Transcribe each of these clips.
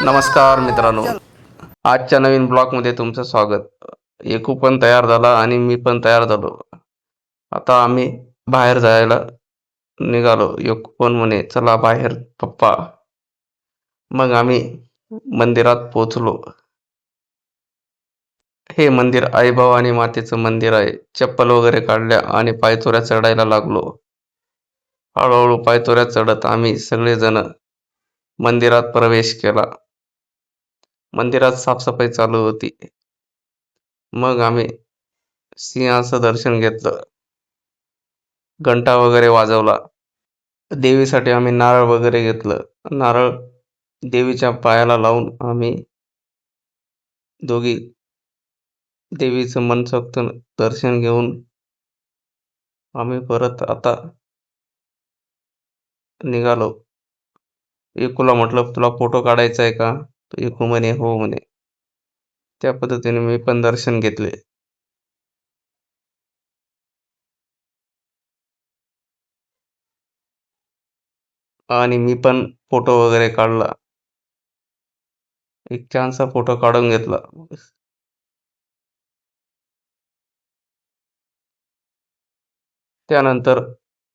नमस्कार मित्रांनो, आजच्या नवीन ब्लॉगमध्ये तुमचं स्वागत. एकू पण तयार झाला आणि मी पण तयार झालो. आता आम्ही बाहेर जायला निघालो. एकू पण म्हणे चला बाहेर पप्पा. मग आम्ही मंदिरात पोचलो. हे मंदिर आईबाव आणि मातेचं मंदिर आहे. चप्पल वगैरे काढल्या आणि पायतोऱ्या चढायला लागलो. हळूहळू पायतोऱ्या चढत आम्ही सगळेजण मंदिरात प्रवेश केला. मंदिरात साफसफाई चालू होती. मग आम्ही सिंहाचं दर्शन घेतलं. घंटा वगैरे वाजवला. देवीसाठी आम्ही नारळ वगैरे घेतलं. नारळ देवीच्या पायाला लावून आम्ही दोघी देवीचं मनसोक्त दर्शन घेऊन आम्ही परत आता निघालो. एकूला म्हटलं तुला फोटो काढायचा आहे का? एकू म्हणे हो म्हणे. त्या पद्धतीने मी पण दर्शन घेतले. आणि मी पण फोटो वगैरे काढला. एक छानसा फोटो काढून घेतला. त्यानंतर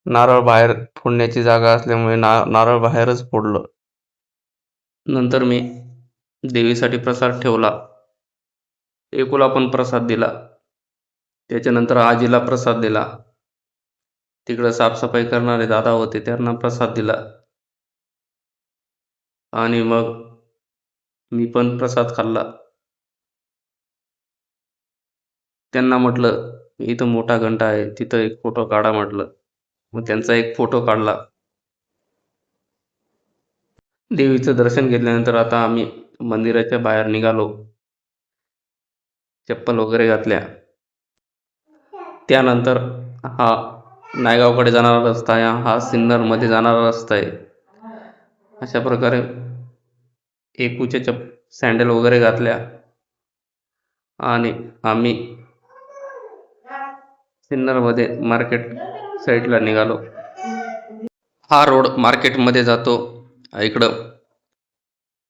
नारळ बाहेर फोडण्याची जागा असल्यामुळे नारळ बाहेरच फोडलं. नंतर मी देवीसाठी प्रसाद ठेवला. एकूला पण प्रसाद दिला. त्याच्यानंतर आजीला प्रसाद दिला. तिकडं साफसफाई करणारे दादा होते त्यांना प्रसाद दिला. आणि मग मी पण प्रसाद खाल्ला. त्यांना म्हटलं इथं मोठा घंटा आहे तिथं एक फोटो काढा म्हटलं. मग त्यांचा एक फोटो काढला. देवीचं दर्शन घेतल्यानंतर आता आम्ही मंदिराच्या बाहेर निघालो. चप्पल वगैरे घातल्या. त्यानंतर हा नायगावकडे जाणारा रस्ता आहे. हा सिन्नरमध्ये जाणारा रस्ता आहे. अशा प्रकारे एकूच्या सँडल वगैरे घातल्या आणि आम्ही सिन्नरमध्ये मार्केट साईडला निघालो. हा रोड मार्केटमध्ये जातो, इकडं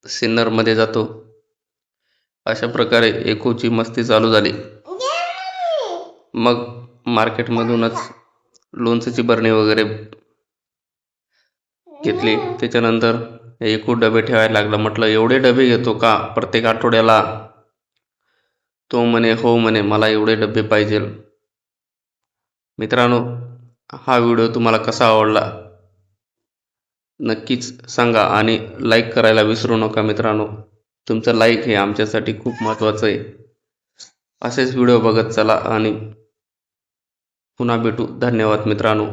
सिन्नरमध्ये जातो. अशा प्रकारे एकूची मस्ती चालू झाली. मग मार्केटमधूनच लोणचीची बरणी वगैरे घेतली. त्याच्यानंतर एकू डबे ठेवायला लागला. म्हटलं एवढे डबे घेतो का प्रत्येक आठवड्याला? तो म्हणे हो म्हणे मला एवढे डबे पाहिजे. मित्रांनो, हा व्हिडिओ तुम्हाला कसा आवडला नक्कीच सांगा आणि लाईक करायला विसरू नका मित्रांनो. तुमचं लाईक हे आमच्यासाठी खूप महत्त्वाचं आहे. असेच व्हिडिओ बघत चला आणि पुन्हा भेटू. धन्यवाद मित्रांनो.